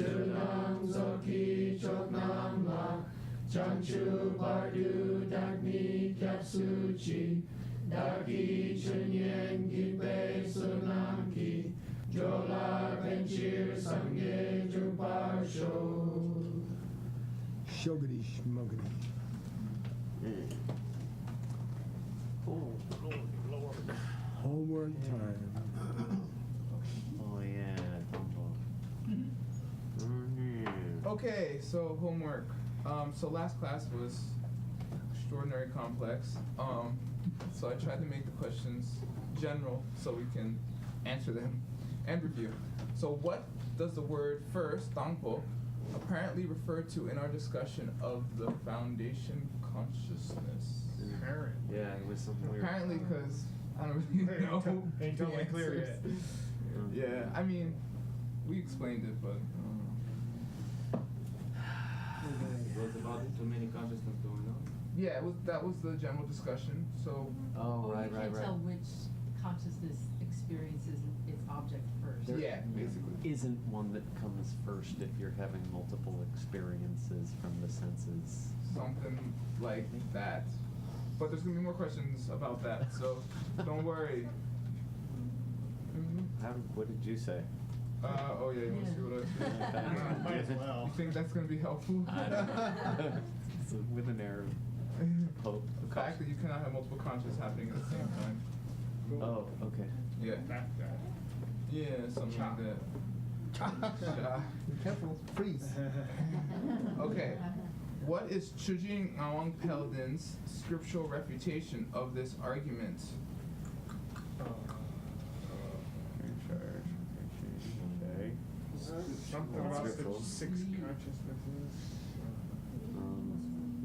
Shunam Zoki Choknam La Chanchu Bardu Dagni Kyapsuchi Daki Chunyen Gipe Sunamki Jola Benchir Sange Juparsho Shogadi Shmogadi. Oh, Lord. Homework time. Oh, yeah. Okay, so homework. So last class was extraordinary complex. So I tried to make the questions general so we can answer them and review. So what does the word first, tangpo, apparently refer to in our discussion of the foundation consciousness? Apparently. Yeah, it was something weird. Apparently, because I don't really know. Ain't the totally clear yet. answers. Yeah, I mean, we explained it, but. It was about too many consciousness going on. Yeah, that was the general discussion. So. Oh, right, You right, can't right. tell which consciousness experiences its object first. Yeah, basically. Isn't one that comes first if you're having multiple experiences from the senses. Something like that. But there's gonna be more questions about that, so don't worry. What did you say? Oh yeah, you wanna see what I said? Might as well. You think that's gonna be helpful? I don't know. So with an air of hope. The fact that you cannot have multiple consciousness happening at the same time. Oh, okay. Yeah. That guy. Yeah, something like that. Be careful, freeze. Okay. What is Chujing Awang Peldin's scriptural refutation of this argument? Okay. Something about the Scriptural. 6 consciousnesses.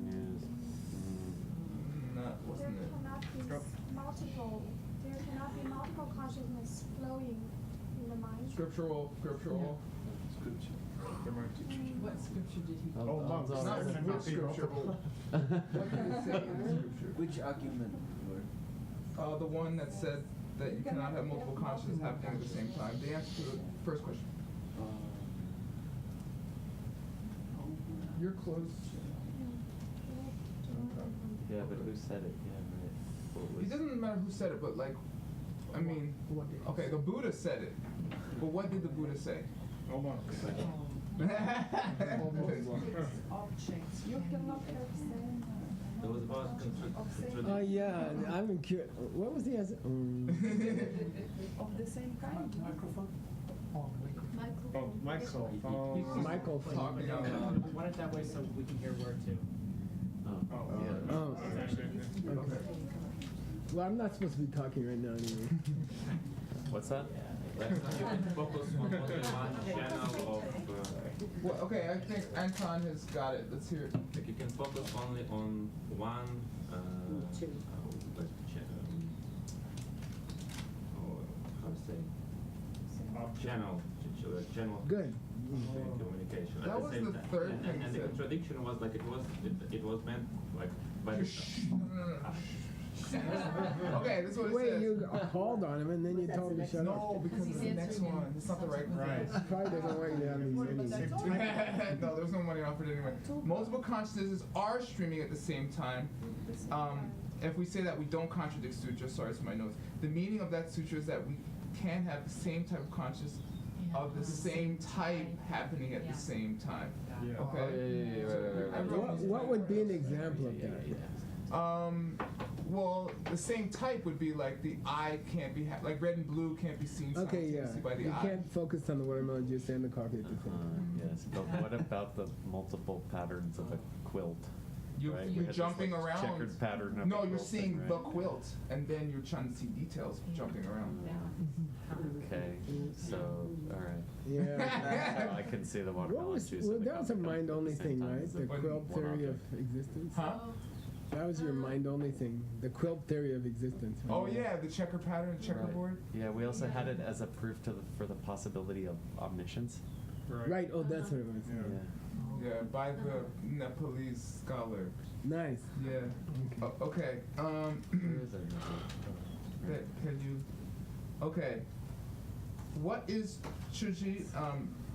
Yes. Not, wasn't There it? cannot be multiple consciousness flowing in the mind. Scriptural. There might be. What scripture did he? Oh, monks. Not There which cannot be scripture. multiple. What did it say in the scripture? Which argument? The one that said that you cannot have multiple consciousness happening at the same time. The answer to the first question. You're close. Yeah, but who said it? Yeah, right. What It was- doesn't matter who said it, but like, I mean, okay, the Buddha said it. But what did the Buddha say? Oh, monks. You cannot have same It was about contradiction. Yeah, I'm curious. What was the answer? of the same kind. Oh, Microphone. microphone. Michael Talking out loud. Run it that way so we can hear word too. Oh, Oh, yeah. Oh. That's actually good. Okay. Well, I'm not supposed to be talking right now anyway. What's that? You can focus on only one channel of. Well, okay, I think Anton has got it. Let's hear it. Like you can focus only on one. How to say? Channel. Channel. Good. Communication. That At the was same the time. third and, thing and you the said. contradiction was like it was meant like by the. Okay, this is what it Wait, says. you called on him and then you told him to shut up. No, because it's the next one. It's not the right one. Right. He probably doesn't want you to have these anyway. No, there's no money offered anyway. Multiple consciousnesses are streaming at the same time. If we say that, we don't contradict sutra. Sorry, it's my notes. The meaning of that sutra is that we can have the same type of consciousness of the same type happening at the same time. Yeah. Okay. What would be an example of that? Well, the same type would be like the eye can't be like red and blue can't be seen Okay, simultaneously yeah. by the You eye. can't focus on the watermelon juice and the coffee at the same time. Yes, but what about the multiple patterns of a quilt? You're Right, you had this, jumping like, around. checkered pattern of No, a you're quilt seeing thing, the right? quilt, and then you're trying to see details jumping around. Okay, so, all right. Yeah. So I can see the What watermelon was, juice. well, and the that was a coffee mind-only at the same thing, time right? as The one quilt theory object. of existence. Huh? That was your mind-only thing. The quilt theory of existence. Right? Oh yeah, the checker pattern, checkerboard. Right. Yeah, we also had it as a proof for the possibility of omniscience. Right. Oh, that's what it was. Yeah. Yeah, by the Nepalese scholar. Nice. Yeah. Okay. Where is it? Can you? Okay. What is Chuji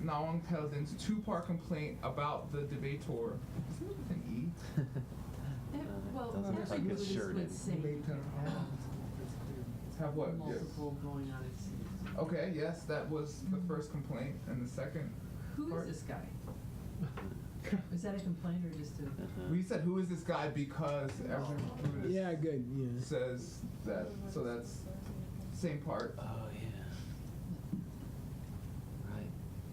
Nawang Peldon's two-part complaint about the debater? Isn't it with an E? Well, doesn't look actually, like Buddhists it's shirted. would say Have what? Yeah. multiple going on at sea. Okay, yes, that was the first complaint, and the second Who part. is this guy? Is that a complaint or just a? We said, who is this guy? Because every Buddhist Yeah, good. Yeah. says that. So that's same part. Oh, yeah. Right.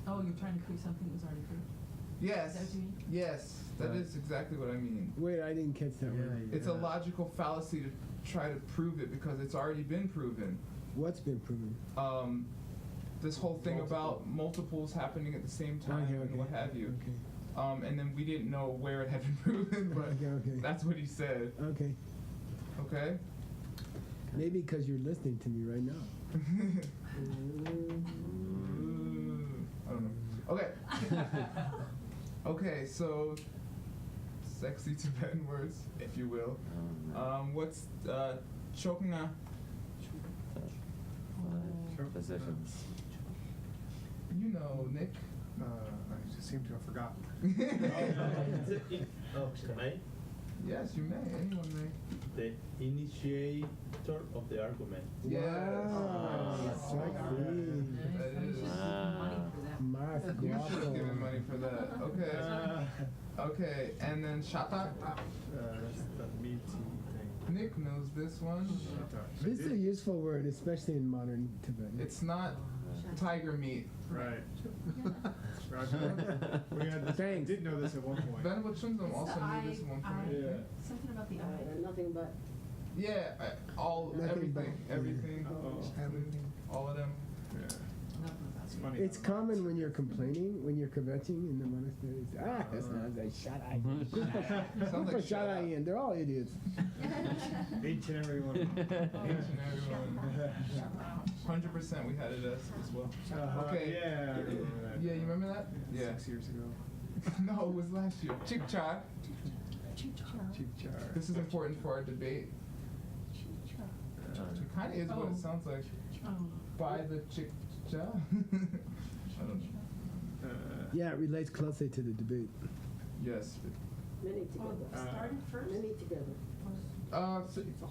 Oh, you're trying to prove something that was already proved? Yes. Is that what you mean? Yes, that Right. is exactly what I mean. Wait, I didn't catch that one. It's a logical fallacy to try to prove it because it's already been proven. What's been proven? This whole thing about multiples happening at the same time Okay, and okay. what have you. Okay. And then we didn't know where it had been proven, but Okay. that's what he said. Okay. Okay? Maybe because you're listening to me right now. I don't know. Okay. Okay, so sexy Tibetan words, if you will. What's chokna? Positions. You know, Nick. I just seem to have forgotten. Oh, can I? Yes, you may. Anyone may. The initiator of the argument. Yes. Wow, Yes. sexy. That You is- should give money for that. Mas You should have given guapo. money for that. Okay. Okay, and then shata. That's the meaty thing. Nick knows this one. This is a useful word, especially in modern Tibetan. It's not tiger meat. Right. Roger. We had this, I Thanks. did know this at one point. Venerable Chunzum It's also the knew this at one point. Yeah. Something about the eye. Nothing but. Yeah, Nothing everything, but- everything, Uh-oh. all of them. Yeah. Nothing about It's the funny. It's common when you're complaining, when you're kvetching in the monasteries. That sounds like shut Sounds like shut up. and they're all idiots. Each and every one. Each and every one. 100% we had it as well. Okay. Yeah. I remember that. Yeah, you remember that? Yeah. 6 years ago. No, it was last year. Chikcha. Cheap jar. This is important for our debate. It kind of is what it sounds like. Oh. By the chikcha. I don't know. Yeah, it relates closely to the debate. Yes. Many together. Started first? Many together.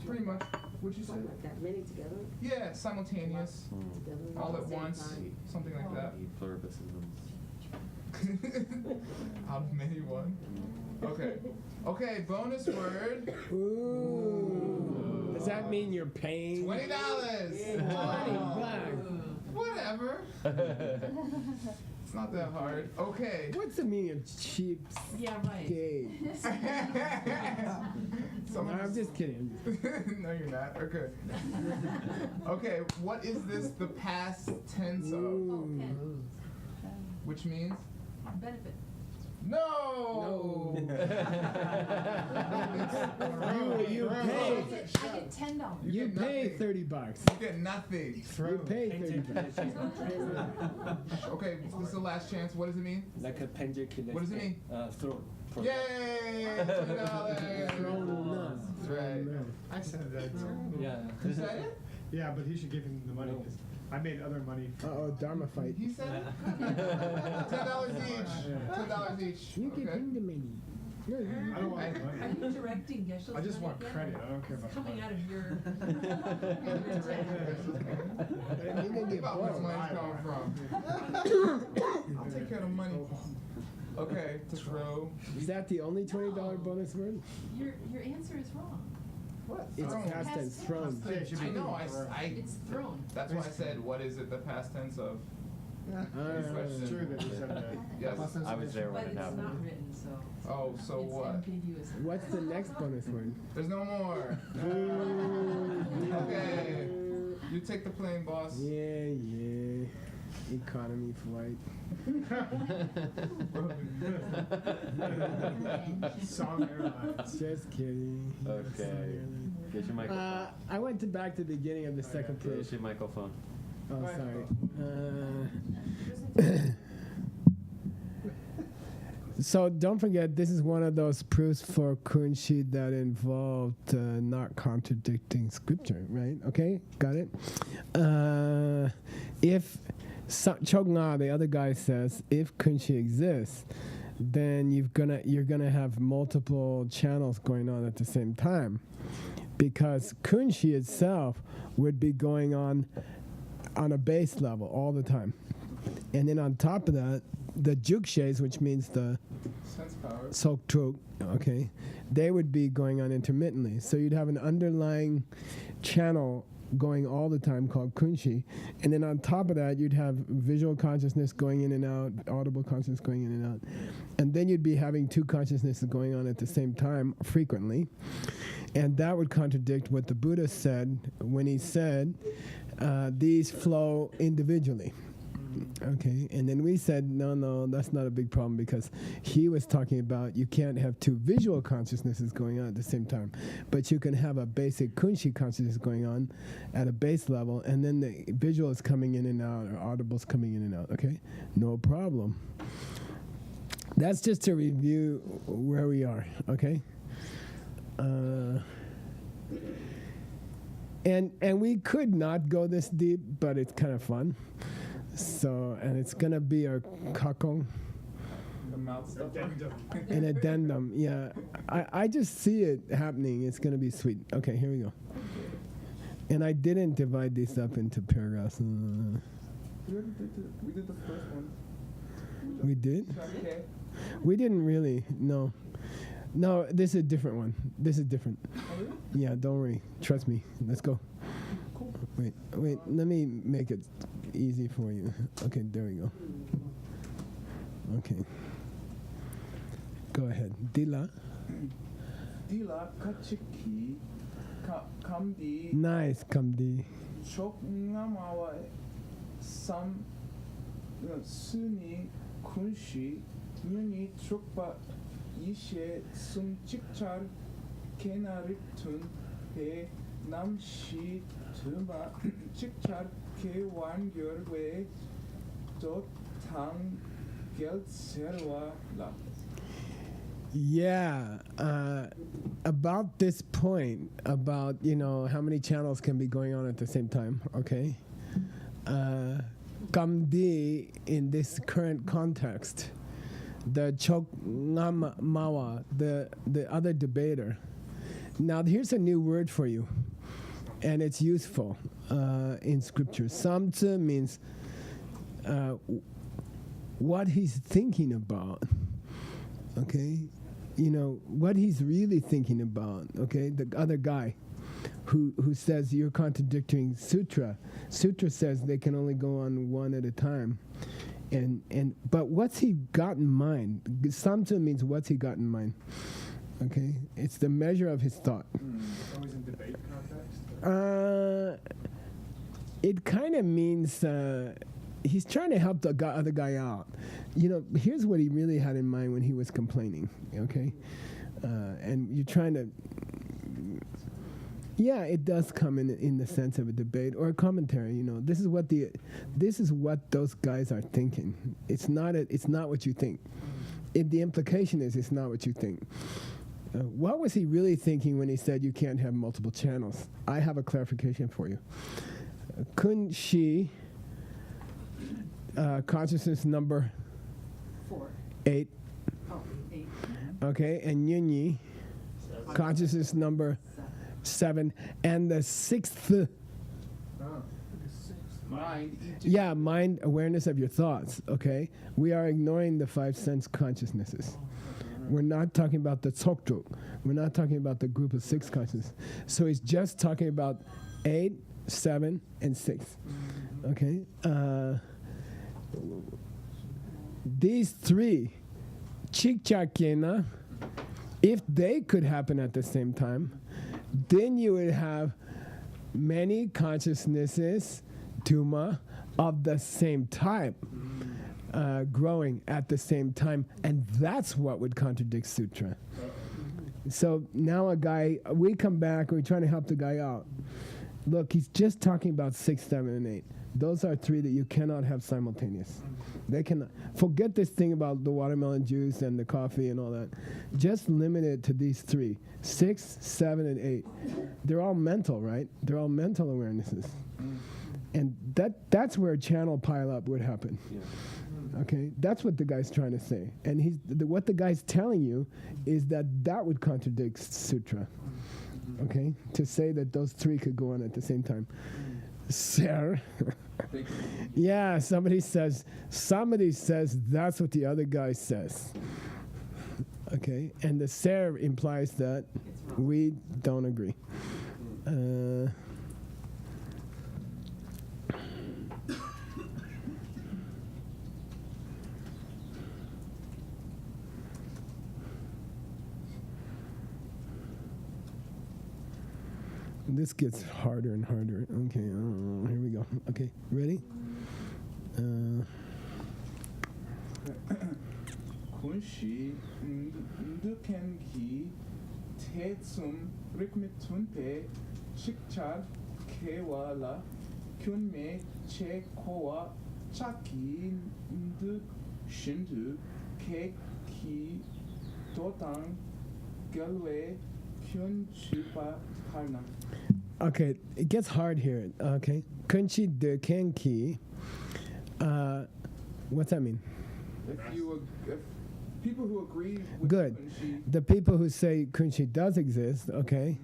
Pretty much. What'd you say? Something like that. Many together. Yeah, simultaneous. Together. All at the same once. time. Something like that. Need pluribusisms. Out of many one. Okay. Okay, bonus word. Ooh. Does that mean you're paying? $20. $20. Whatever. It's not that hard. Okay. What's the meaning of cheap Yeah, right. gay? No, I'm just kidding. No, you're not. Okay. Okay, what is this the past tense of? Ooh. Which means? Benefit. No! You I pay. get $10. You You get pay nothing. $30. You get nothing. You pay $30. Okay, this is the last chance. What does it mean? Like a pendulum. What does it mean? Throne. Yay! $20. Thrown That's right. I said that too. Yeah. Who said it? Yeah, but he should give him the money. 'Cause I made other money. Uh-oh, Dharma fight. He said it? $10 each. $10 each. You give Okay. him the money. No, I don't want the Are money. you directing Geshel's I just money want again? credit. I don't care It's about the coming money. out of your. You're gonna get About where bored. money's coming from. I'll take care of the money. Okay, to throw. Is that the only $20 bonus word? Your answer is wrong. What? It's Thrown. past tense, thrown. Yeah, it should be I know. I. It's thrown. That's why I said, what is it the past tense of? It's true that you said that. Yes. I was there But when it it's not happened. written, so. Oh, so it's what? ambiguous. What's the next bonus word? There's no more. Okay. You take the plane, boss. Yeah, yeah. Economy flight. Song Airlines. Just kidding. Okay. Get your microphone. I went back to the beginning of the second Get proof. your microphone. Oh, sorry. So don't forget, this is one of those proofs for Kunshi that involved not contradicting scripture, right? Okay, got it? If Chogna, the other guy says, if kunshi exists, then you're gonna have multiple channels going on at the same time, because kunshi itself would be going on a base level all the time, and then on top of that, the jukshes, which means the Sense powers. Soktruk, okay, they would be going on intermittently. So you'd have an underlying channel going all the time called kunshi, and then on top of that, you'd have visual consciousness going in and out, audible consciousness going in and out, and then you'd be having two consciousnesses going on at the same time frequently, and that would contradict what the Buddha said when he said these flow individually. Okay, and then we said, no, that's not a big problem, because he was talking about you can't have two visual consciousnesses going on at the same time, but you can have a basic kunshi consciousness going on at a base level, and then the visual is coming in and out, or audible's coming in and out, okay? No problem. That's just to review where we are, okay? And we could not go this deep, but it's kind of fun. So, and it's gonna be our kakong, The mouth stuff. an addendum. Yeah, I just see it happening. It's gonna be sweet. Okay, here we go. And I didn't divide these up into paragraphs. We did the first one. We did? Okay. We didn't really. No, this is a different one. This is different. Oh, really? Yeah, don't worry. Trust me. Let's go. Cool. Wait. Let me make it easy for you. Okay, there we go. Okay. Go ahead. Dila. Dila kachiki kamdi Nice, Kamdi. chokngamawa sam suni kunshi nyuni chokpa ishe sum chikchar kenaritun he namshi tuma chikchar ke wangyörwe dot tang gelserwa la. Yeah, about this point, about, how many channels can be going on at the same time, okay? Kamdi, in this current context, the Chok Ngam Mawa, the other debater. Now, here's a new word for you, and it's useful in scripture. Samtse means what he's thinking about, okay? What he's really thinking about, okay? The other guy who says you're contradicting sutra. Sutra says they can only go on one at a time. But what's he got in mind? Samtse means what's he got in mind, okay? It's the measure of his thought. Always in debate context? It kind of means he's trying to help the other guy out. Here's what he really had in mind when he was complaining, okay? And you're trying to... Yeah, it does come in the sense of a debate or a commentary. This is what those guys are thinking. It's not what you think. The implication is it's not what you think. What was he really thinking when he said you can't have multiple channels? I have a clarification for you. Kun-shi, consciousness number 4. 8, Oh, 8. okay, and Yunyi, consciousness number 7, and the 6th, Mind. yeah, mind, awareness of your thoughts, okay? We are ignoring the 5 sense consciousnesses. We're not talking about the tsoktruk. We're not talking about the group of 6 consciousness. So he's just talking about 8, 7, and 6, okay? These 3, chikchakena, if they could happen at the same time, then you would have many consciousnesses, tuma, of the same type growing at the same time, and that's what would contradict sutra. So now we come back, we're trying to help the guy out. Look, he's just talking about 6, 7, and 8. Those are 3 that you cannot have simultaneous. They cannot. Forget this thing about the watermelon juice and the coffee and all that. Just limit it to these 3, 6, 7, and 8. They're all mental, right? They're all mental awarenesses. And that's where channel pileup would happen. Yeah. Okay, that's what the guy's trying to say. And what the guy's telling you is that would contradict sutra. Okay, to say that those three could go on at the same time. Sir, yeah, somebody says that's what the other guy says. Okay, and the sir implies that we don't agree. This gets harder and harder. Okay, here we go. Okay, ready? 군시 늑행기 태숨 릭미툰페 식찰 개와라 균메 체코와 차키 늑 신두 케키 도당 결외 균치파 할나. Okay, it gets hard here. Okay, kunchi de kenki. What's that mean? If people who agree with Good. Kunshi, The people who say kunchi does exist, okay,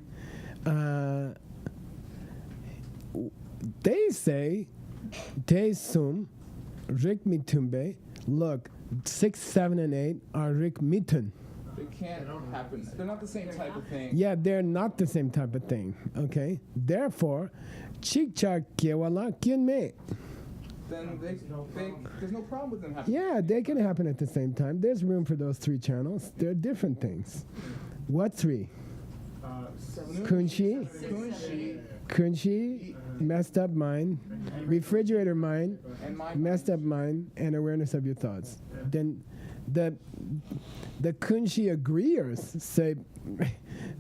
they say te sum rik mitumbe. Look, 6, 7, and 8 are rik mitun. they can't happen. They're not the same type of thing. Yeah, they're not the same type of thing. Okay, therefore, chikcha kewala kyunme. Then there's no problem with them happening. Yeah, they can happen at the same time. There's room for those three channels. They're different things. What three? Kunshi, Kunshi, messed up mind, refrigerator mind, And my messed up mind, and awareness of your thoughts. Then the Kunshi agreeers say,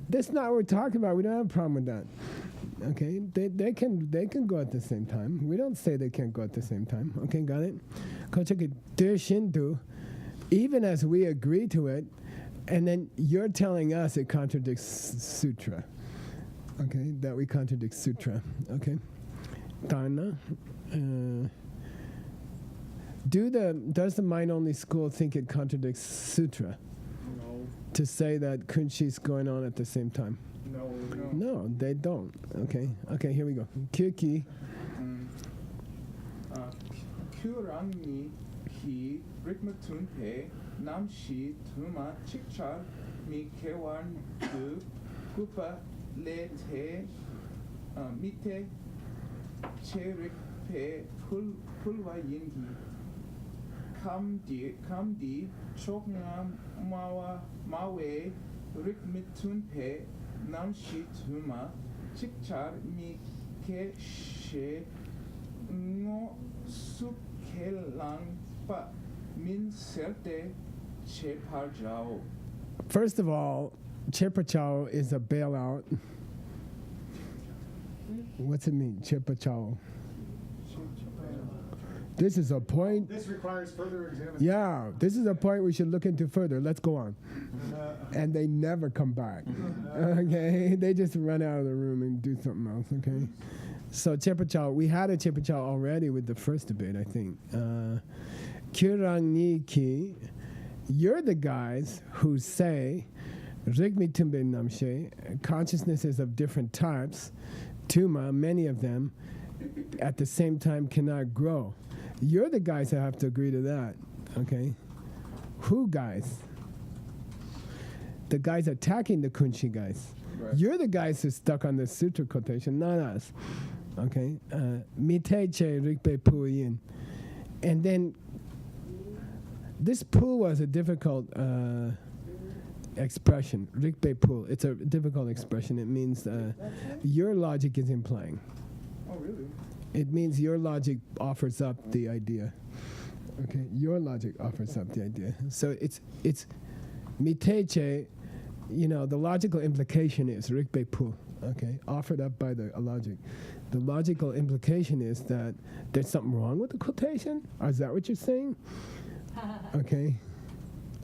that's not what we're talking about. We don't have a problem with that. Okay, they can go at the same time. We don't say they can't go at the same time. Okay, got it? Even as we agree to it, and then you're telling us it contradicts sutra. Okay, that we contradict sutra. Okay, Dharna. Does the mind-only school think it contradicts sutra? No. To say that kunshi's going on at the same time? No. No, they don't. Okay, here we go. Kirki. 큐랑니 히 릭마툰페 남시 투마 칙찰 미케완 그 쿠파 레테 밑에 체릭페 풀와 인기 감디 촉나마와 마웨 릭미툰페 남시 투마 칙찰 미케셰 ngo sukhelang pa min serte chepajao. First of all, chepachao is a bailout. What's it mean, chepachao? This is a point. This requires further examination. Yeah, this is a point we should look into further. Let's go on. And they never come back. Okay, they just run out of the room and do something else. Okay. So Chepachao, we had a Chepachao already with the first debate, I think. Kyurang Ki, you're the guys who say Rigmi Tumbe Namshe, consciousnesses of different types, Tuma, many of them, at the same time cannot grow. You're the guys that have to agree to that, okay? Who guys? The guys attacking the Kunshi guys. Right. You're the guys who stuck on the sutra quotation, not us. Okay, Miteche Rikpe Puyin. And then this pu was a difficult expression. Rikpe pu. It's a difficult expression. It means your logic is implying. Oh, really? It means your logic offers up the idea. Okay, your logic offers up the idea. So it's Miteche. You know, the logical implication is Rikpe pu. Okay, offered up by the logic. The logical implication is that there's something wrong with the quotation? Or is that what you're saying? Okay.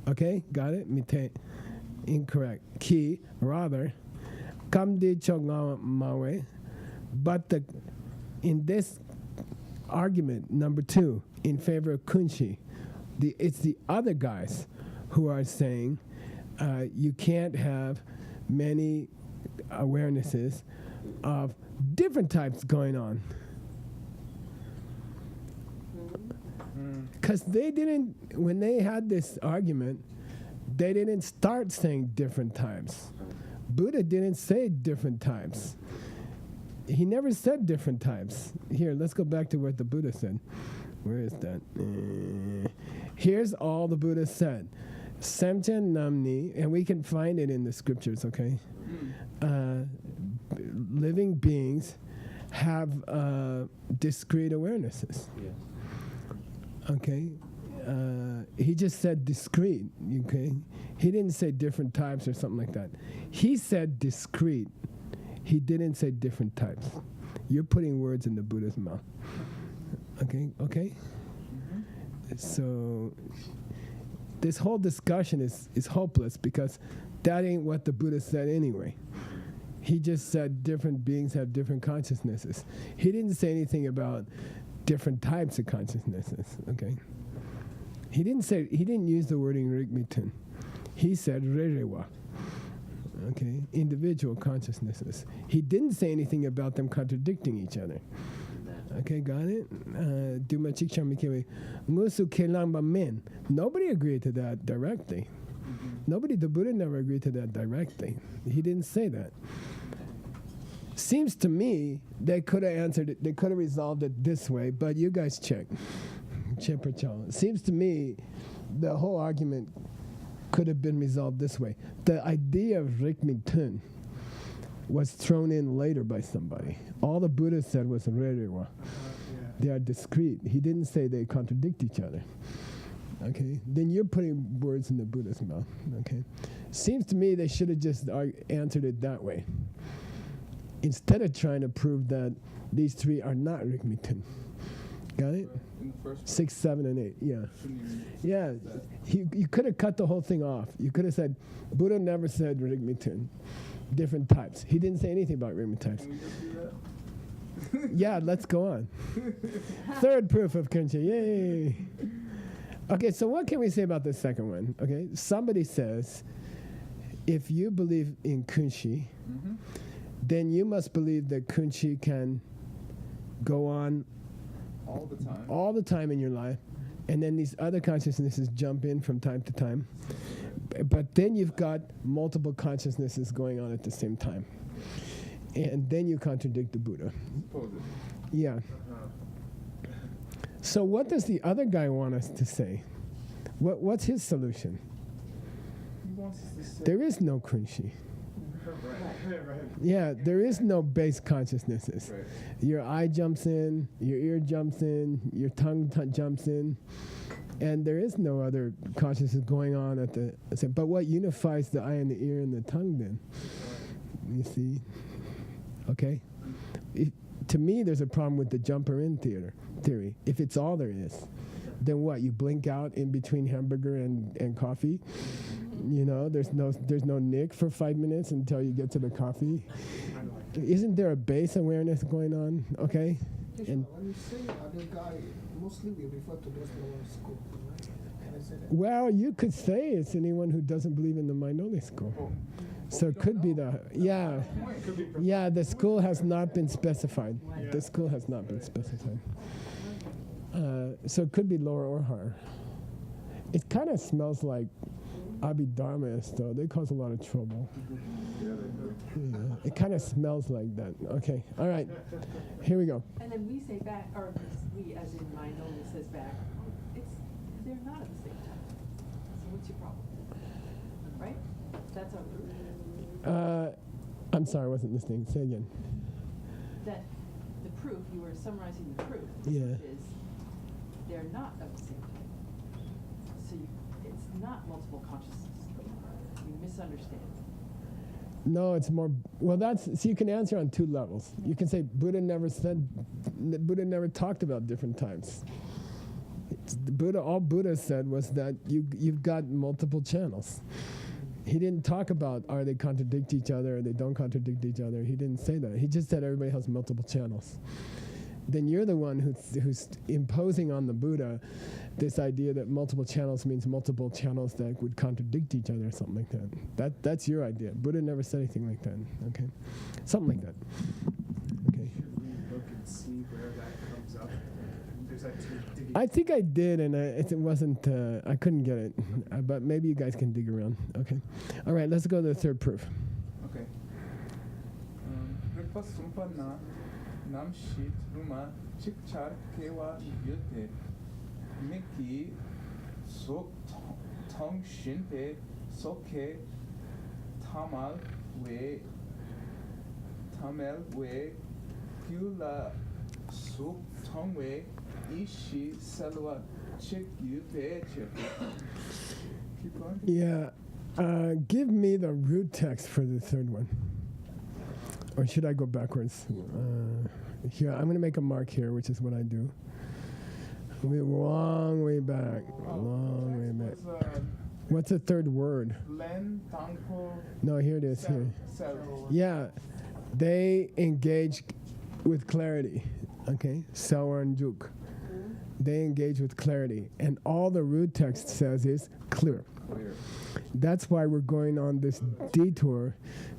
Okay, got it? Mite. Incorrect. Ki, rather, kamdi chogma mawe. But in this argument number 2 in favor of Kunshi. It's the other guys who are saying you can't have many awarenesses of different types going on. Because they didn't, when they had this argument, they didn't start saying different types. Buddha didn't say different types. He never said different types. Here, let's go back to what the Buddha said. Where is that? Here's all the Buddha said. Samchen Namni, and we can find it in the scriptures, okay? Living beings have discrete awarenesses. Yes. Okay? He just said discrete, okay? He didn't say different types or something like that. He said discrete. He didn't say different types. You're putting words in the Buddha's mouth. Okay? So this whole discussion is hopeless because that ain't what the Buddha said anyway. He just said different beings have different consciousnesses. He didn't say anything about different types of consciousnesses, okay? He didn't use the wording rigmitun. He said rerewa, okay? Individual consciousnesses. He didn't say anything about them contradicting each other. Okay, got it? Musu kelamba men. Nobody agreed to that directly. The Buddha never agreed to that directly. He didn't say that. Seems to me they could have answered it, they could have resolved it this way, but you guys check. Seems to me the whole argument could have been resolved this way. The idea of Rikmitun was thrown in later by somebody. All the Buddha said was rerewa. They are discrete. He didn't say they contradict each other. Okay? Then you're putting words in the Buddha's mouth. Okay? Seems to me they should have just answered it that way, instead of trying to prove that these three are not Rikmitun. Got it? In the first 6, 7, and 8. Yeah. shouldn't even Yeah. You could have cut the whole thing off. You could have said, Buddha never said Rigmitun. Different types. He didn't say anything about Rigmit types. Can we just do that? Yeah, let's go on. Third proof of Kunshi. Yay. Okay, so what can we say about the second one? Okay, somebody says, if you believe in Kunshi, then you must believe that Kunshi can go on All the time. In your life, and then these other consciousnesses jump in from time to time. But then you've got multiple consciousnesses going on at the same time. And then you contradict the Buddha. Supposedly. Yeah. So what does the other guy want us to say? What's his solution? He wants us to say. There is no Kunshi. Right. Yeah, there is no base consciousnesses. Right. Your eye jumps in, your ear jumps in, your tongue jumps in, and there is no other consciousness going on at the. But what unifies the eye and the ear and the tongue then? You see? Okay? To me, there's a problem with the jumper in theory. If it's all there is, then what? You blink out in between hamburger and coffee? You know, there's no nick for 5 minutes until you get to the coffee. Isn't there a base awareness going on? Okay? And When you say other guy, mostly we refer to those lower school, right? Can I say that? well, you could say it's anyone who doesn't believe in the mind-only school. So it could be the school has not been specified. The school has not been specified. So it could be lower or higher. It kind of smells like Abhidharmists, though. They cause a lot of trouble. Yeah, it kind of smells like that. Okay, all right. Here we go. And then we say back, or we as in mind only says back, they're not at the same time. So what's your problem? Right? That's our proof. I'm sorry, I wasn't listening. Say again. That the proof, you were summarizing the proof, Yeah. is they're not at the same time. So it's not multiple consciousness. You misunderstand. No, it's more. Well, so you can answer on two levels. You can say Buddha never talked about different types. All Buddha said was that you've got multiple channels. He didn't talk about are they contradict each other or they don't contradict each other. He didn't say that. He just said everybody has multiple channels. then you're the one who's imposing on the Buddha this idea that multiple channels means multiple channels that would contradict each other or something like that. That's your idea. Buddha never said anything like that. Okay, something like that. Okay. Should we look and see where that comes up? There's that digging. I think I did, and it wasn't. I couldn't get it, but maybe you guys can dig around. Okay. All right. Let's go to the third proof. Okay. Kripa Sumpanna Nam Shit Ruma Chikchar Kewa Yute Miki Sok Tong Shinpe Soke Tamal We Gyula Suk Tong We Ishi Selwa Chik Yute Chip. Keep going. Yeah. Give me the root text for the third one. Or should I go backwards? Here, I'm going to make a mark here, which is what I do. Long way back. Long way back. What's the third word? Len Tangpo. No, here it is. Here. Yeah. They engage with clarity. Okay? Sawan Juk. They engage with clarity. And all the root text says is clear. That's why we're going on this detour,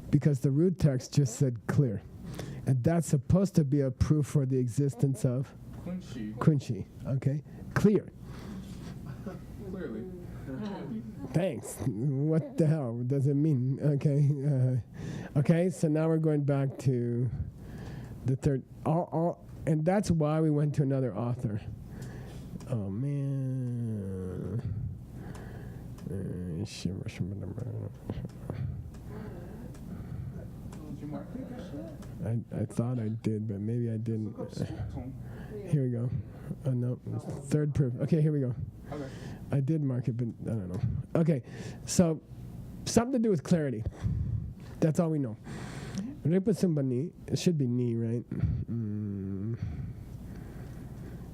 because the root text just said clear. And that's supposed to be a proof for the existence of Kunshi. Okay? Clear. Clearly. Thanks. What the hell does it mean? Okay. Okay, so now we're going back to the third. And that's why we went to another author. Oh, man. Did you mark it? I thought I did, but maybe I didn't. Here we go. Oh, no. Third proof. Okay, here we go. Okay. I did mark it, but I don't know. Okay, so something to do with clarity. That's all we know. Ripasumbani, it should be ni, right?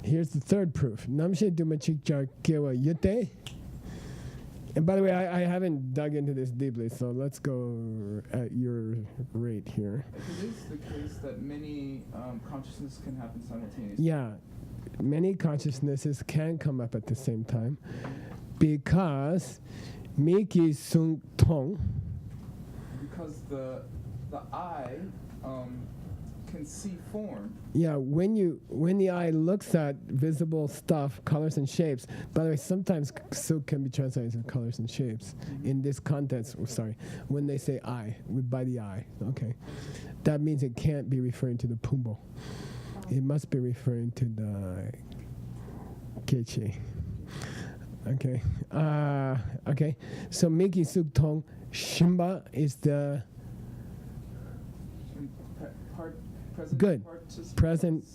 Here's the third proof. Namshe dumachikchar kewa yute. And by the way, I haven't dug into this deeply, so let's go at your rate here. It is the case that many consciousness can happen simultaneously. Yeah, many consciousnesses can come up at the same time because Miki Sung Tong. Because the eye can see form. Yeah, when the eye looks at visible stuff, colors and shapes. By the way, sometimes Suk can be translated as colors and shapes. In this context, when they say eye, by the eye, okay, that means it can't be referring to the Pumbo. It must be referring to the Keche. Okay. Okay. So Miki Suk Tong Shimba is the good present.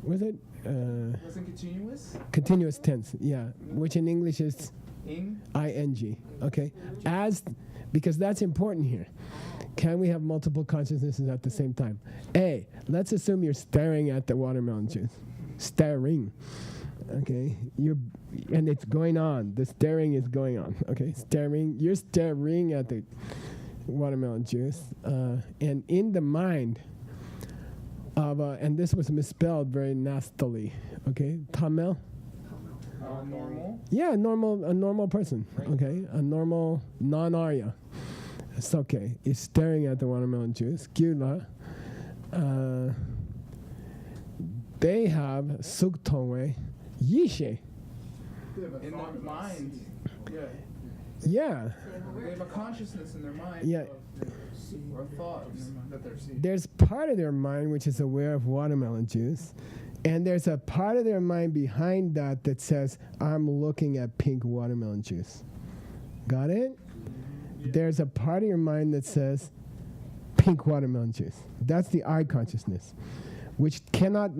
Was it present continuous? Continuous tense? Yeah, which in English is ing. Okay, because that's important here. Can we have multiple consciousnesses at the same time? Let's assume you're staring at the watermelon juice. Staring. Okay, and it's going on. The staring is going on. Okay, staring. You're staring at the watermelon juice, and in the mind of and this was misspelled very nastily. Okay, Tamil. Normal. Yeah, a normal person. Okay, a normal non-Arya. It's okay. Is staring at the watermelon juice. Gyula. They have suktongwe yishe. In their mind. Yeah. Yeah. They have a consciousness in their mind. Yeah. Or a thought in their mind that they're seeing. There's part of their mind which is aware of watermelon juice, and there's a part of their mind behind that says, I'm looking at pink watermelon juice. Got it? Yeah. There's a part of your mind that says, pink watermelon juice. That's the I consciousness, which cannot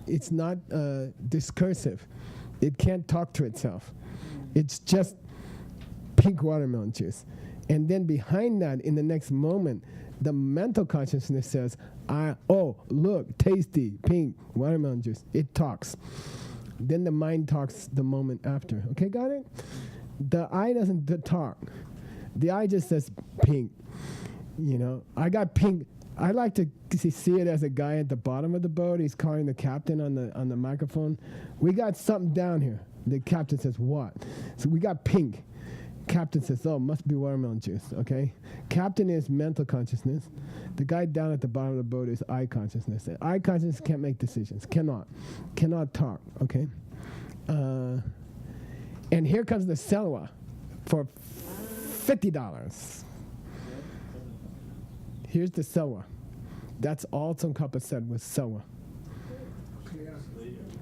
it's not discursive. It can't talk to itself. It's just pink watermelon juice. And then behind that, in the next moment, the mental consciousness says, look, tasty, pink, watermelon juice. It talks. Then the mind talks the moment after. Okay, got it? The I doesn't talk. The I just says pink. I got pink I like to see it as a guy at the bottom of the boat. He's calling the captain on the microphone. We got something down here. The captain says, what? So we got pink. Captain says, oh, must be watermelon juice, okay? Captain is mental consciousness. The guy down at the bottom of the boat is eye consciousness. And eye consciousness can't make decisions, cannot talk, okay? And here comes the selwa for $50. Here's the selwa. That's all Tsongkhapa said was selwa.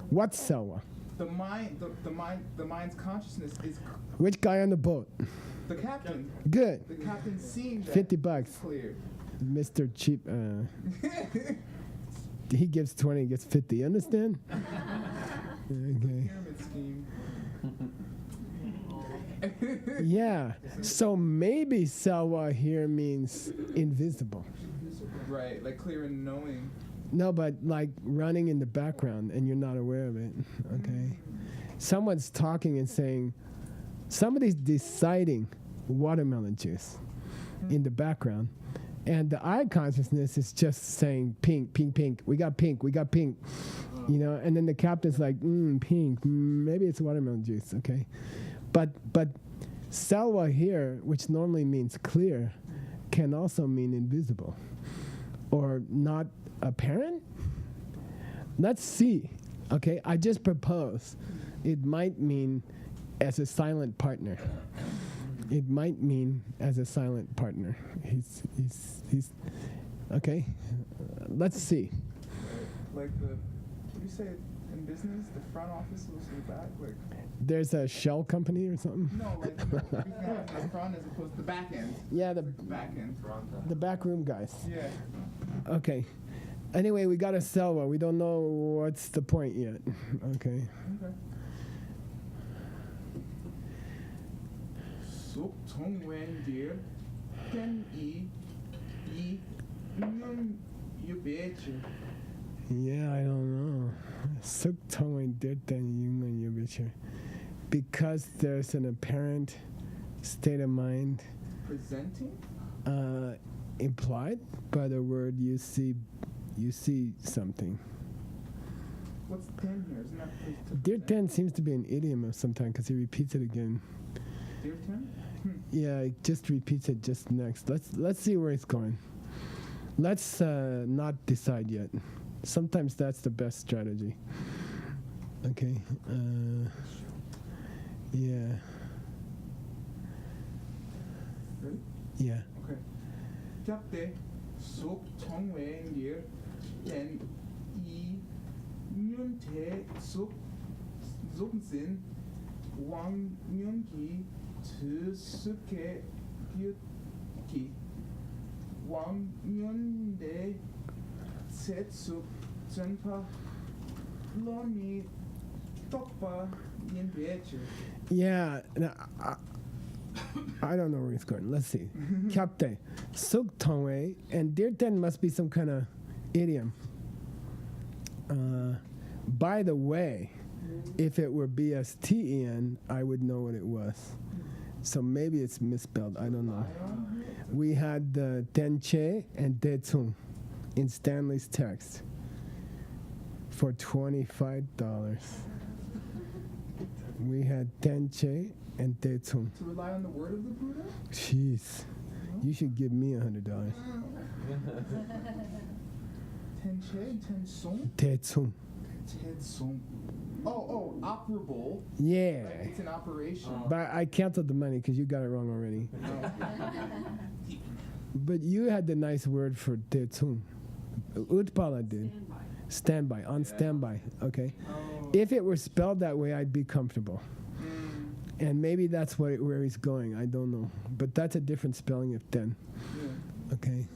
What's selwa? The mind's consciousness is Which guy on the boat? the captain. Good. The captain seeing that $50. it's clear. Mr. Cheap. He gives 20, gets 50. Understand? Okay. Pyramid scheme. Yeah. So maybe selwa here means invisible. Right, like clear and knowing. No, but like running in the background and you're not aware of it. Okay. Someone's talking and saying, somebody's deciding watermelon juice in the background. And the eye consciousness is just saying pink, pink, pink. We got pink, we got pink. You know, and then the captain's like, pink, maybe it's watermelon juice, okay? But selwa here, which normally means clear, can also mean invisible or not apparent. Let's see, okay? I just propose it might mean as a silent partner. It might mean as a silent partner. He's okay. Let's see. Like what do you say in business? The front office was in the back, like. There's a shell company or something. No, like the front as opposed to the back end. Yeah, the Back end. the back room guys. Yeah. Okay. Anyway, we got a selwa. We don't know what's the point yet. Okay. Okay. Suk Tong Wen dear, ten you bitch. Yeah, I don't know. Suk tongwen dirten yungan yubicher. Because there's an apparent state of mind Presenting? implied by the word you see something. What's ten here? Isn't that Dirten seems to be an idiom of some kind because he repeats it again. Dear ten? Yeah, it just repeats it just next. Let's see where it's going. Let's not decide yet. Sometimes that's the best strategy. Okay. Yeah. Ready? Yeah. Okay. Capte Suk Tong Wen dear, ten Nyun Te Suk Sin Wang Nyun Ki Tu Suke Ki Wang Nyun De Set Suk Zanpa Lomi Tokpa Yin Beche. Yeah. Now, I don't know where it's going. Let's see. Capte Suk Tongwei and Dirten must be some kind of idiom. By the way, if it were BSTEN, I would know what it was. So maybe it's misspelled. I don't know. We had Tenche and Detsung in Stanley's text for $25. We had Tenche and Detsung. To rely on the word of the Buddha? Jeez, you should give me $100. Tenche and Tensung? Detsung. Tensung. Oh, operable. Yeah. Like it's an operation. But I canceled the money because you got it wrong already. But you had the nice word for Detsung. Utpala did. Standby. On standby. Okay. Oh. If it were spelled that way, I'd be comfortable. And maybe that's where he's going. I don't know. But that's a different spelling of ten. Yeah. Okay.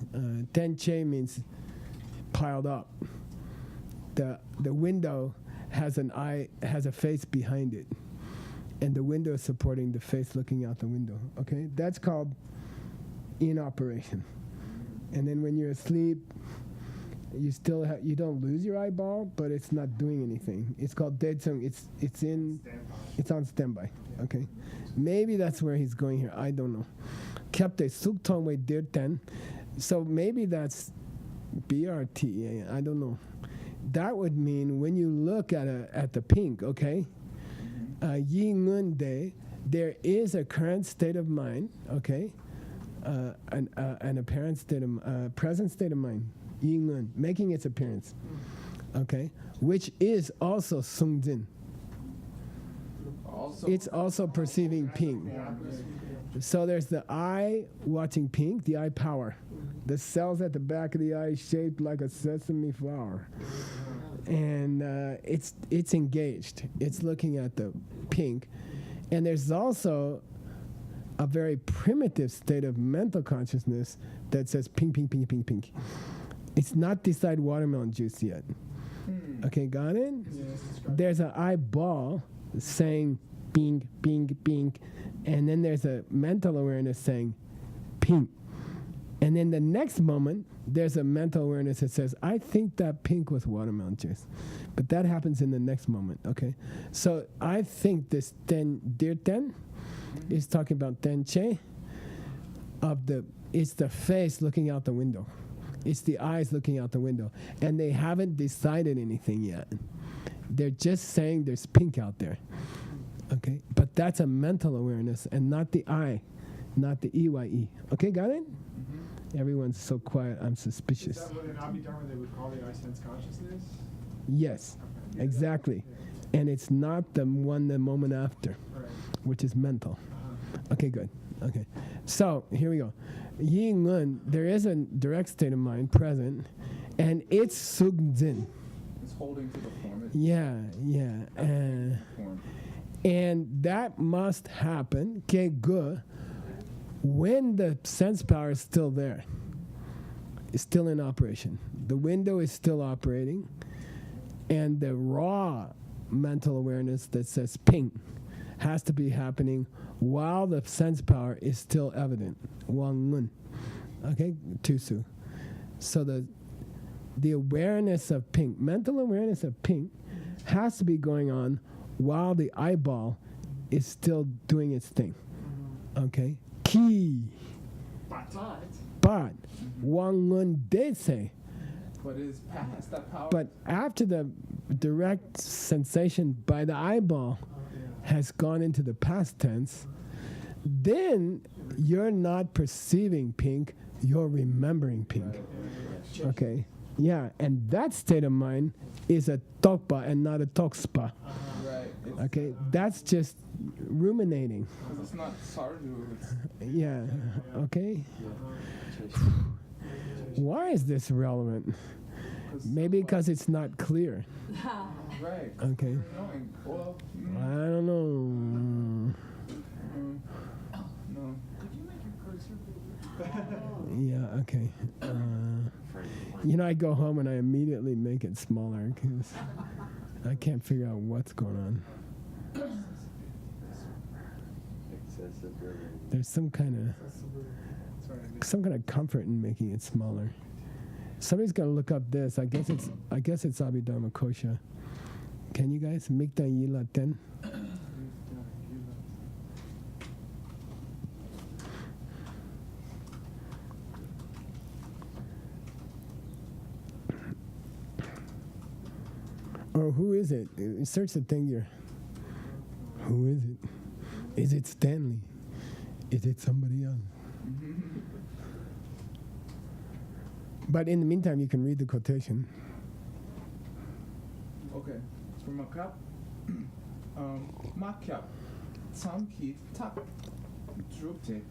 Tenche means piled up. The window has an eye, has a face behind it. And the window is supporting the face looking out the window. Okay? That's called in operation. And then when you're asleep, you still you don't lose your eyeball, but it's not doing anything. It's called Detsung. It's on standby. Okay, maybe that's where he's going here. I don't know. Kyapte Suk Tongwei Dirten. So maybe that's BRTEA, I don't know. That would mean when you look at the pink, okay, Yi Ngun De, there is a current state of mind, okay, an apparent state of present state of mind, Yi Ngun, making its appearance, okay, which is also Sung Jin. It's also perceiving pink. So there's the eye watching pink, the eye power. The cells at the back of the eye shaped like a sesame flower. And it's engaged. It's looking at the pink. And there's also a very primitive state of mental consciousness that says pink, pink, pink, pink, pink. It's not decide watermelon juice yet. Okay, got it? Yes. There's an eyeball saying pink, pink, pink. And then there's a mental awareness saying pink. And then the next moment, there's a mental awareness that says, I think that pink was watermelon juice. But that happens in the next moment, okay? So I think this Dear Ten is talking about Tenche it's the face looking out the window. It's the eyes looking out the window. And they haven't decided anything yet. They're just saying there's pink out there. Okay, but that's a mental awareness and not the I, not the EYE. Okay, got it? Everyone's so quiet, I'm suspicious. Is that what in Abhidharma they would call the I sense consciousness? Yes, Okay. exactly. And it's not the one the moment after, Right. which is mental. Okay, good. Okay, so here we go. Yi Ngun, there is a direct state of mind present, and it's Sugjin. It's holding to the form. Yeah. Form. And that must happen, when the sense power is still there. It's still in operation. The window is still operating, and the raw mental awareness that says ping has to be happening while the sense power is still evident. Wang Ngun. Okay, Tusu. So the awareness of pink, mental awareness of pink, has to be going on while the eyeball is still doing its thing. Okay? Key. But Wang Ngun did say, But it's past that power. but after the direct sensation by the eyeball has gone into the past tense, then you're not perceiving pink, you're remembering pink. Okay? Yeah, and that state of mind is a tokpa and not a tokspa. Right. Okay? That's just ruminating. Because it's not sardu. It's Yeah, okay? Why is this relevant? Maybe because it's not clear. right. Okay. Knowing. Well, I don't know. no. Yeah, okay. I go home and I immediately make it smaller because I can't figure out what's going on. Accessibility. There's some kind of comfort in making it smaller. Somebody's got to look up this. I guess it's Abhidharma Kosha. Can you guys make that yila ten? Or who is it? Search the thing here. Who is it? Is it Stanley? Is it somebody else? But in the meantime, you can read the quotation. Okay. For Makap, Makyap, Samki, Tak, Drupte,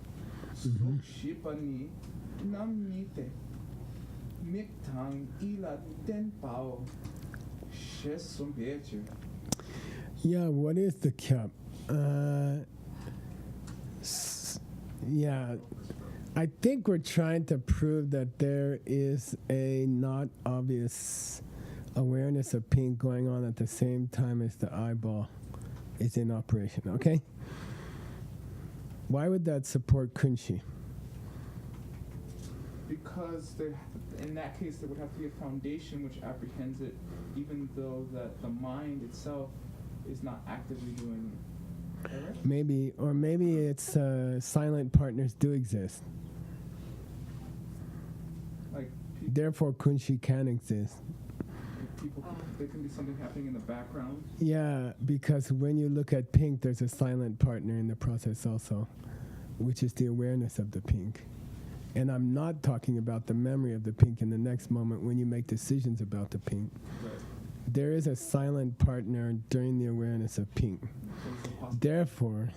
Shipani, Namnite, Miktang, Ila, Den Pao, Shesumbetu. Yeah, what is the cap? Yeah, I think we're trying to prove that there is a not obvious awareness of pink going on at the same time as the eyeball is in operation, okay? Why would that support Kunshi? Because in that case, there would have to be a foundation which apprehends it, even though that the mind itself is not actively doing it. Right? Maybe it's silent partners do exist. Like people Therefore, kunshi can exist. People, there can be something happening in the background. Yeah, because when you look at pink, there's a silent partner in the process also, which is the awareness of the pink. And I'm not talking about the memory of the pink in the next moment when you make decisions about the pink. Right. There is a silent partner during the awareness of pink. Therefore,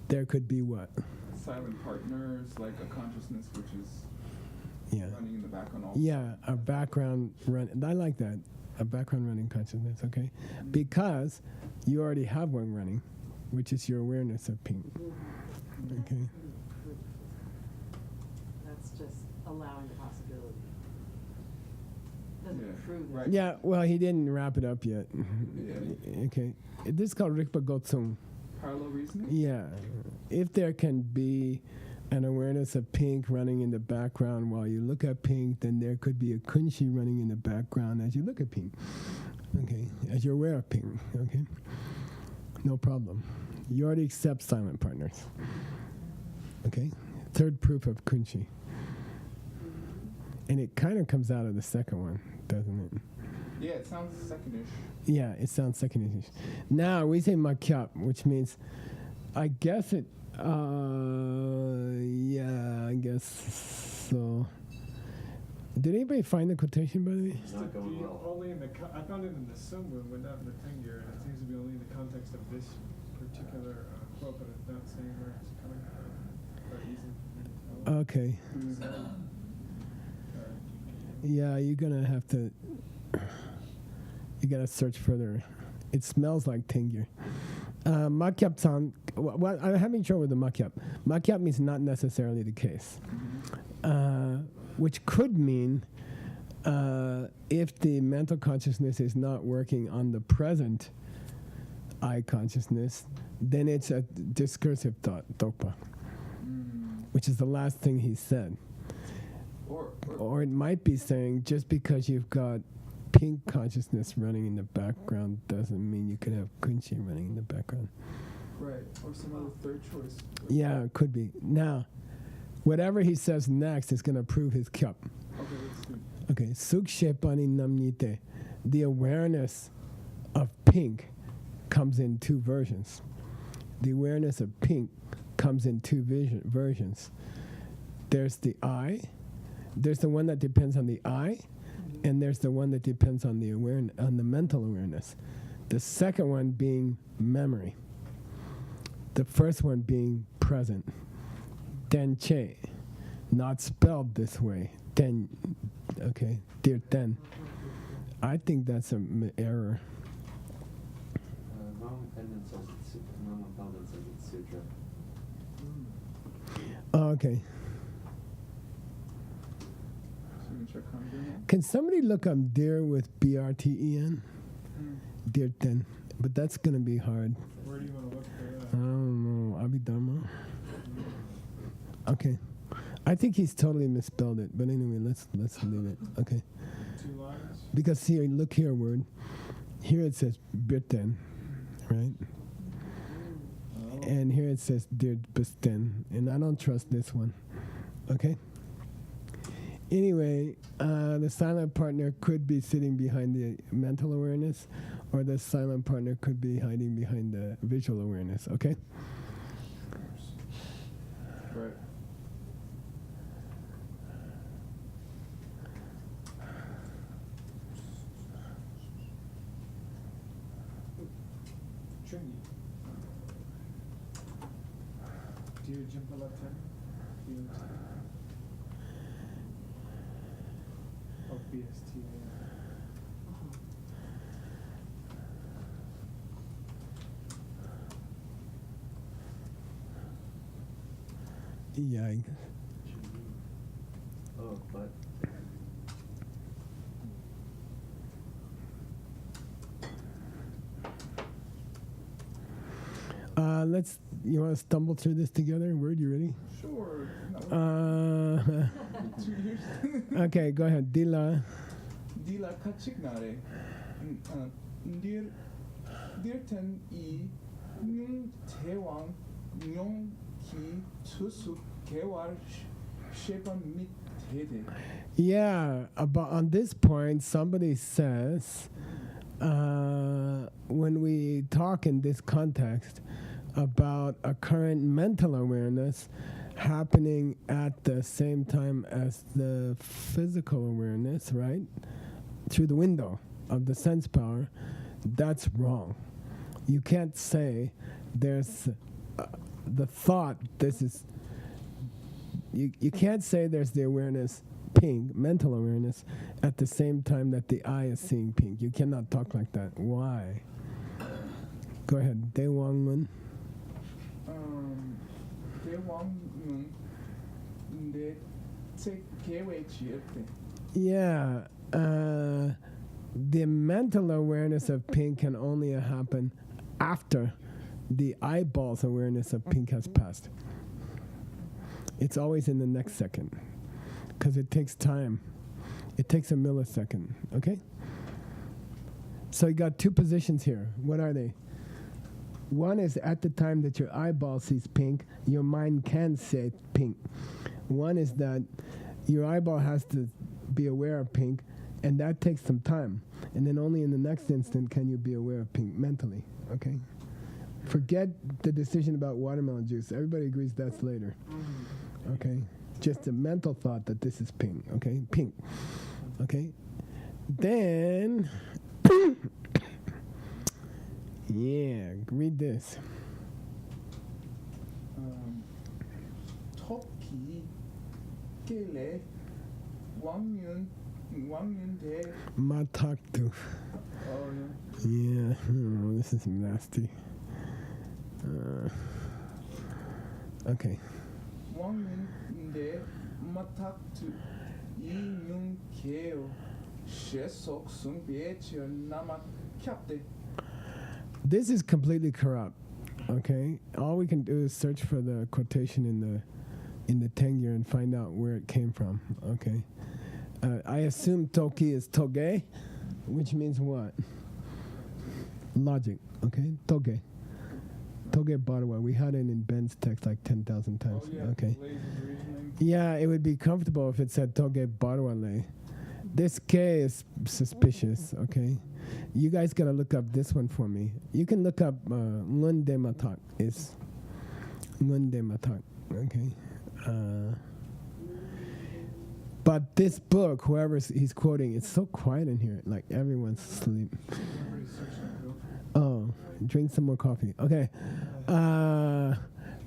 there could be what? Silent partners, like a consciousness which is Yeah. running in the background also. Yeah, a background run. I like that. A background running consciousness, okay? Because you already have one running, which is your awareness of pink. Okay. That's just allowing the possibility. Doesn't Yeah, prove right. that. Yeah, well, he didn't wrap it up yet. Yeah. Okay. This is called Rikpa Gotsung. Parallel reasoning? Yeah. If there can be an awareness of pink running in the background while you look at pink, then there could be a kunshi running in the background as you look at pink. Okay. As you're aware of pink. Okay. No problem. You already accept silent partners. Okay. Third proof of kunshi. And it kind of comes out of the second one, doesn't it? Yeah, it sounds secondish. Yeah, it sounds second-ish. Now we say makyap, which means, I guess it. Yeah, I guess so. Did anybody find the quotation, by the way? It's not going well. Only in the I found it in the Summa, but not in the Tengyur, and it seems to be only in the context of this particular quote, but it's not saying where it's coming from. Or easy for me to tell. Okay. So, Yeah, you're gonna have to. You gotta search further. It smells like Tengyur. Makyap-san. Well, I'm having trouble with the makyap. Makyap means not necessarily the case, which could mean if the mental consciousness is not working on the present eye consciousness, then it's a discursive thought, dokpa, which is the last thing he said. Or it might be saying just because you've got pink consciousness running in the background doesn't mean you could have kunshi running in the background. Right, or some other third choice. Yeah, it could be. Now, whatever he says next is going to prove his kyap. Okay, let's do. Okay, sukshepani namnite. The awareness of pink comes in two versions. The awareness of pink comes in two versions. There's the eye. There's the one that depends on the eye, and there's the one that depends on the on the mental awareness. The second one being memory. The first one being present. Denche, not spelled this way. Den, okay, dear den. I think that's an error. Mama Pendant says it's sutra. Oh, okay. So we can check Kangen. Can somebody look up deer with BRTEN? Dear den. But that's going to be hard. where do you want to look for I that? don't know. Abhidharma. Okay. I think he's totally misspelled it. But anyway, let's leave it. Okay. 2 lines? Because here, look here, word. Here it says Birten, right? And here it says Dir Bisten. And I don't trust this one. Okay? Anyway, the silent partner could be sitting behind the mental awareness, or the silent partner could be hiding behind the visual awareness, okay? Right. Trinity. Dear Jimpalatan. Oh, BSTA. Yeah. Oh, but You want to stumble through this together? Word, you ready? Sure. Uh, 2 years. okay, go ahead. Dila. Dila kachignare. Dir dirten I nyung tewang nyung ki tusuk gewar Vikshepan mit hede. Yeah, about on this point, somebody says when we talk in this context about a current mental awareness happening at the same time as the physical awareness, right? Through the window of the sense power, that's wrong. You can't say there's the thought, this is, you can't say there's the awareness pink, mental awareness, at the same time that the eye is seeing pink. You cannot talk like that. Why? Go ahead. Dae Wang Mun. Dae Wang Mun, they take gateway chierte. Yeah. The mental awareness of pink can only happen after the eyeball's awareness of pink has passed. It's always in the next second because it takes time. It takes a millisecond, okay? So you got two positions here. What are they? One is at the time that your eyeball sees pink, your mind can say pink. One is that your eyeball has to be aware of pink, and that takes some time. And then only in the next instant can you be aware of pink mentally, okay? Forget the decision about watermelon juice. Everybody agrees that's later, okay? Just a mental thought that this is pink, okay? Pink, okay? Then, yeah, read this. Toki Kele Wang Yun De. Mataktu. Oh, Yeah, this is nasty. Okay. Wang Yun De Mataktu Yun Keo Shesok Sung Beche Namak Kyapte. This is completely corrupt. Okay, all we can do is search for the quotation in the Tengyur and find out where it came from. Okay, I assume Toki is Toge, which means what? Logic. Okay, Toge. Toge Barwa. We had it in Ben's text like 10,000 times. Oh, yeah, Okay. lazy reasoning. Yeah, it would be comfortable if it said Toge Barwale. This K is suspicious, okay? You guys gotta look up this one for me. You can look up Lunde Matak is Lunde Matak, okay? But this book, whoever he's quoting, it's so quiet in here, like everyone's asleep. Oh, drink some more coffee. Okay.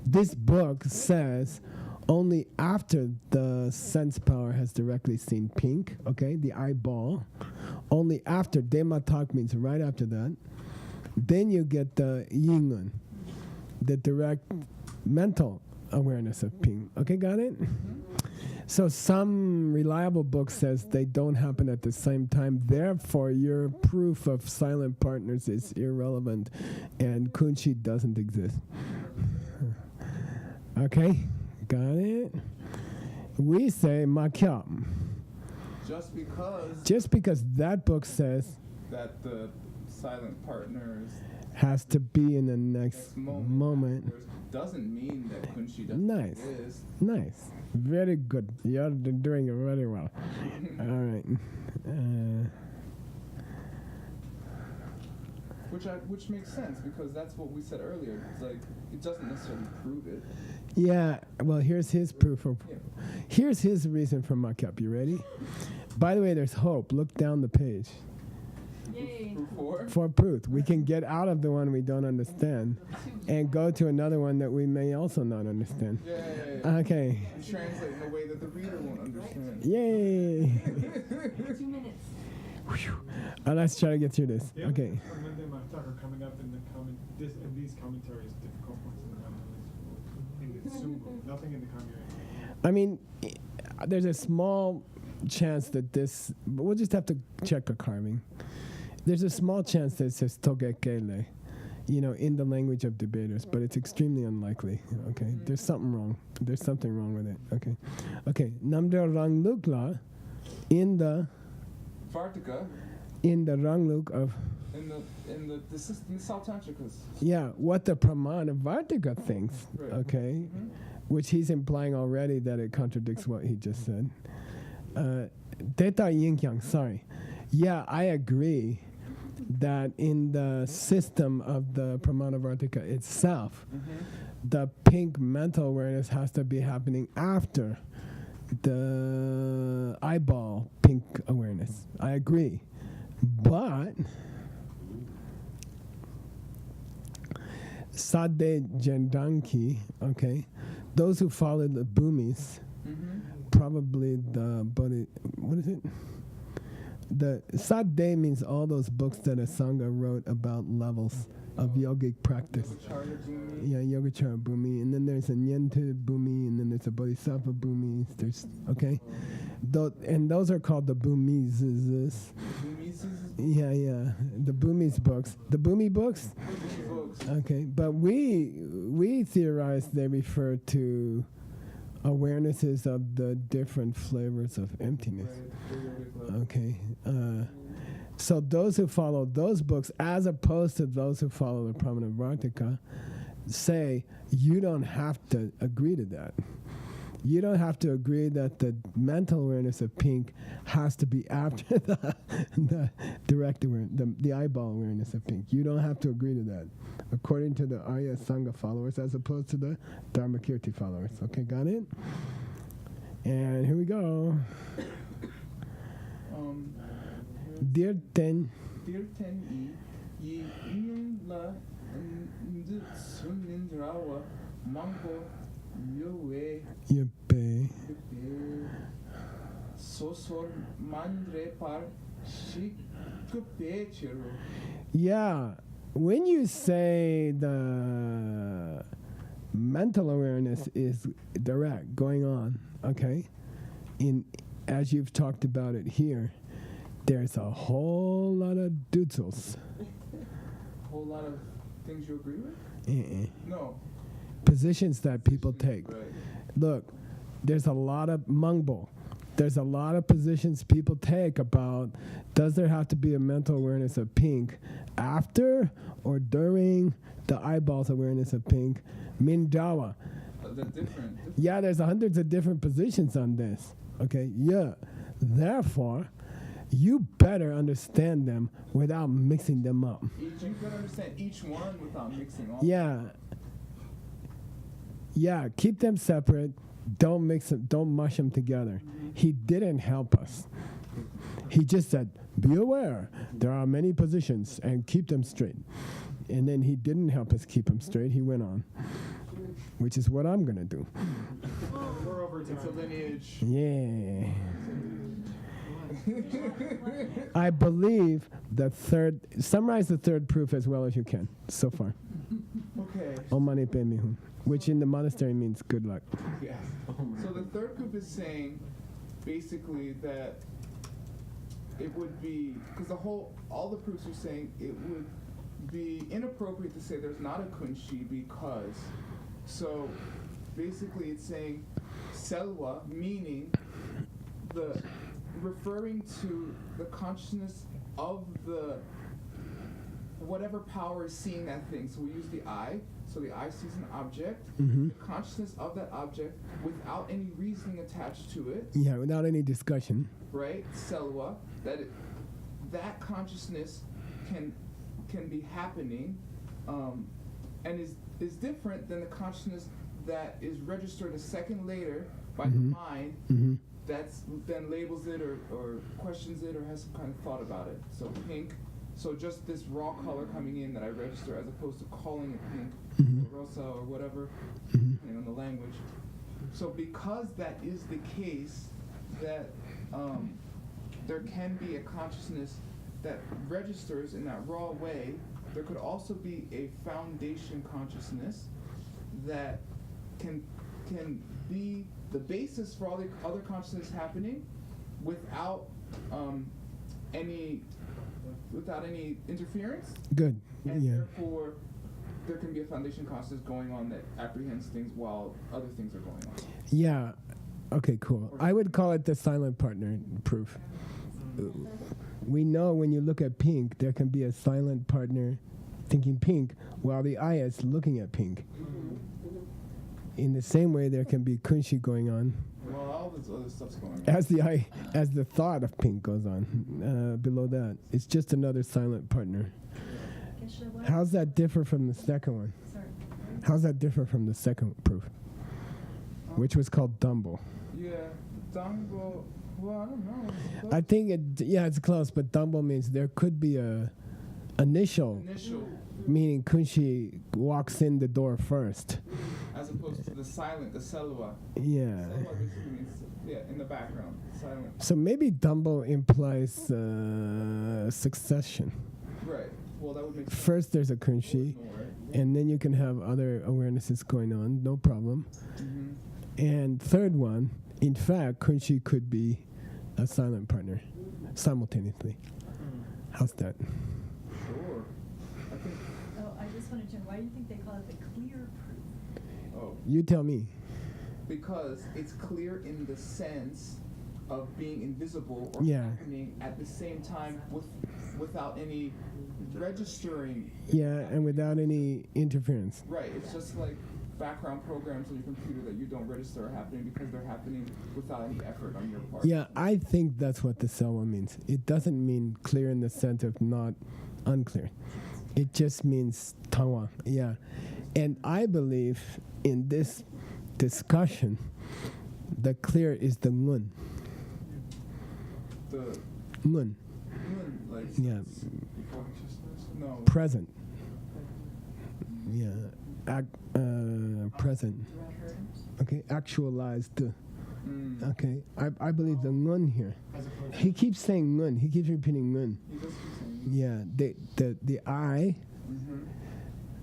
This book says only after the sense power has directly seen pink, okay, the eyeball, only after, dematak means right after that, then you get the yingun, the direct mental awareness of pink. Okay, got it? So some reliable book says they don't happen at the same time, therefore your proof of silent partners is irrelevant and kunshi doesn't exist. Okay? Got it? We say makyap. Just because that book says that the silent partners has to be in the next moment. Doesn't mean that kunshi doesn't Nice. exist. Nice. Very good. You're doing it very well. All right. Which makes sense because that's what we said earlier. It's like it doesn't necessarily prove it. Yeah, well, here's his proof. Here's his reason for muck-up. You ready? By the way, there's hope. Look down the page. Yay. For proof. We can get out of the one we don't understand and go to another one that we may also not understand. Yeah. Okay. And translate in a way that the reader won't understand. Yay. 2 minutes. Let's try to get through this. The Okay. Monday are coming up in these commentaries, difficult points in the Sumbo. Nothing in the commentary. I mean, there's a small chance that this, but we'll just have to check a carving. There's a small chance that it says togekele, in the language of debaters, but it's extremely unlikely. Okay, there's something wrong. There's something wrong with it. Okay. Namdra Ranglukla in the Vartika. In the Rangluk of. In the system, the South Tantrikas. Yeah, what the Pramana Vartika thinks. Right. Okay. which he's implying already that it contradicts what he just said. Theta yin yang, sorry. Yeah, I agree that in the system of the Pramanavartika itself, the pink mental awareness has to be happening after the eyeball pink awareness. I agree. But Sade Jendanki, okay, those who follow the Bhumis, probably the Bodhi, what is it? The Sadde means all those books that a Sangha wrote about levels of yogic practice. Yeah, Yogacara Bhumi. And then there's a Nyente Bhumi, and then there's a Bodhisattva Bhumi. There's, okay? And those are called the Bhumis. Yeah. The Bhumis books. The Bhumi books? Okay. But we theorize they refer to awarenesses of the different flavors of emptiness. Okay. So those who follow those books, as opposed to those who follow the Pramanavartika, say you don't have to agree to that. You don't have to agree that the mental awareness of pink has to be after the direct awareness, the eyeball awareness of pink. You don't have to agree to that, according to the Arya Sangha followers, as opposed to the Dharmakirti followers. Okay, got it? And here we go. Dear Ten. Dear Ten Yi La Sunnindrawa Mango Yue Yepe. Sosor Mandre Par Shikupechero. Yeah, when you say the mental awareness is direct, going on, okay, as you've talked about it here, there's a whole lot of dutzels. A whole lot of things you agree with? No. Positions that people take. Right. Look, there's a lot of mungbo. There's a lot of positions people take about, does there have to be a mental awareness of pink after or during the eyeballs awareness of pink? Mindawa. They're different. Yeah, there's hundreds of different positions on this. Okay, yeah. Therefore, you better understand them without mixing them up. You better understand each one without mixing all. Yeah, keep them separate. Don't mix them. Don't mush them together. He didn't help us. He just said, be aware. There are many positions and keep them straight. And then he didn't help us keep them straight. He went on, which is what I'm going to do. We're over to the lineage. Yeah. I believe summarize the third proof as well as you can so far. Okay. Om Mani Padme Hum, which in the monastery means good luck. Yes. So the third proof is saying basically that it would be, because all the proofs are saying it would be inappropriate to say there's not a kunshi because, so basically it's saying selva, meaning referring to the consciousness of the whatever power is seeing that thing. So we use the eye. So the eye sees an object. The consciousness of that object without any reasoning attached to it. Yeah, without any discussion. Right? Selva. That consciousness can be happening, and is different than the consciousness that is registered a second later by the mind. That's then labels it or questions it or has some kind of thought about it. So pink, so just this raw color coming in that I register as opposed to calling it pink or rosa or whatever, depending on the language. So because that is the case, that there can be a consciousness that registers in that raw way, there could also be a foundation consciousness that can be the basis for all the other consciousness happening without any interference. Good. And therefore there can be a foundation consciousness going on that apprehends things while other things are going on. Yeah. Okay, cool. I would call it the silent partner proof. We know when you look at pink, there can be a silent partner thinking pink while the eye is looking at pink. In the same way, there can be kunshi going on Well, all this other stuff's going on. as the thought of pink goes on. Below that, it's just another silent partner. How's that differ from the second one? How's that differ from the second proof, which was called Dumbo? Yeah, Dumbo. Well, I don't know. I think it's close, but Dumbo means there could be a initial, meaning kunshi walks in the door first. As opposed to the silent, the selwa. Yeah. Selwa basically means, in the background, silent. So maybe Dumbo implies succession. Right. Well, that would make sense. First, there's a kunshi, and then you can have other awarenesses going on, no problem. Mm-hmm. And third one, in fact, kunshi could be a silent partner simultaneously. How's that? Sure. I just wanted to know, why do you think they call it the clear proof? Oh. You tell me. Because it's clear in the sense of being invisible or happening at the same time without any registering. Yeah, and without any interference. Right. It's just like background programs on your computer that you don't register are happening because they're happening without any effort on your part. Yeah, I think that's what the selwa means. It doesn't mean clear in the sense of not unclear. It just means tawa. Yeah. And I believe in this discussion, the clear is the ngun. The Ngun. like Yeah. no. Present. Yeah. Present. Okay. Actualized. Okay. I believe the ngun here. He keeps saying ngun. He keeps repeating ngun. Yeah. The I.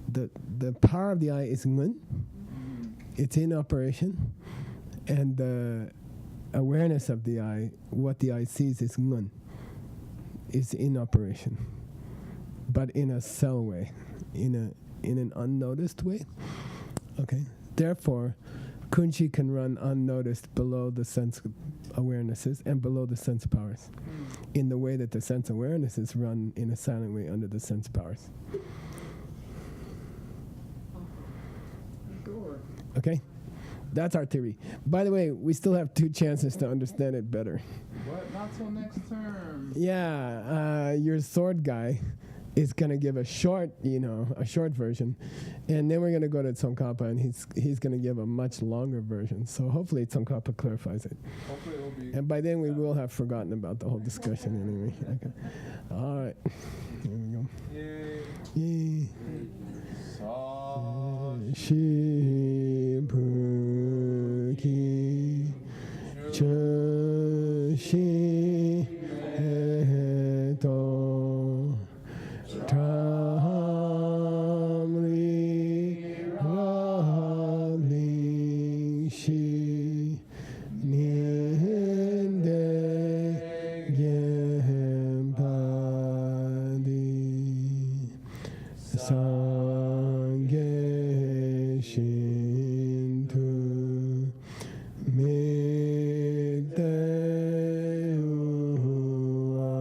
The power of the eye is ngun. It's in operation, and the awareness of the eye, what the eye sees, is ngun. Is in operation, but in a cell way, in an unnoticed way. Okay. Therefore, kunshi can run unnoticed below the sense awarenesses and below the sense powers, in the way that the sense awarenesses run in a silent way under the sense powers. Okay? That's our theory. By the way, we still have 2 chances to understand it better. What? Not till next term. Yeah, your sword guy is going to give a short version. And then we're going to go to Tsongkhapa, and he's going to give a much longer version. So hopefully Tsongkhapa clarifies it. Hopefully it'll be. And by then we will have forgotten about the whole discussion anyway. Okay. All right. Here we go. Yay. Shi pu ki chu shi he to tam ri ra ling shi nien de gen pa di sangye shintu me te uwa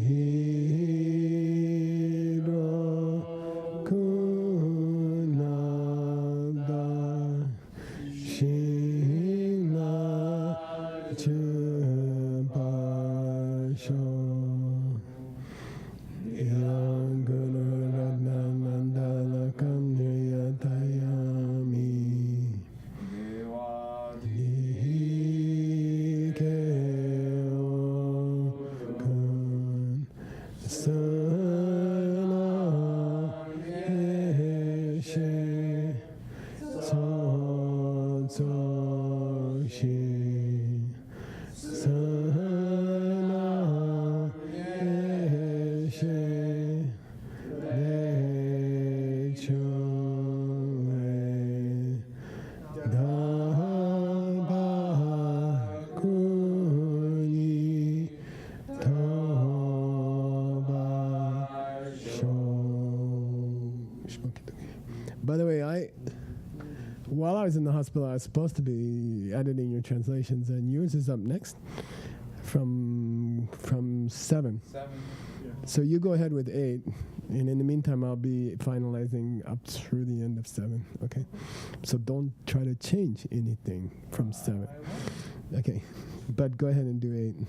hiro kunada shina chupasho By the way, while I was in the hospital, I was supposed to be editing your translations, and yours is up next from 7. 7. So you go ahead with 8, and in the meantime, I'll be finalizing up through the end of 7. Okay. So don't try to change anything from 7. I won't. Okay. But go ahead and do 8. Right.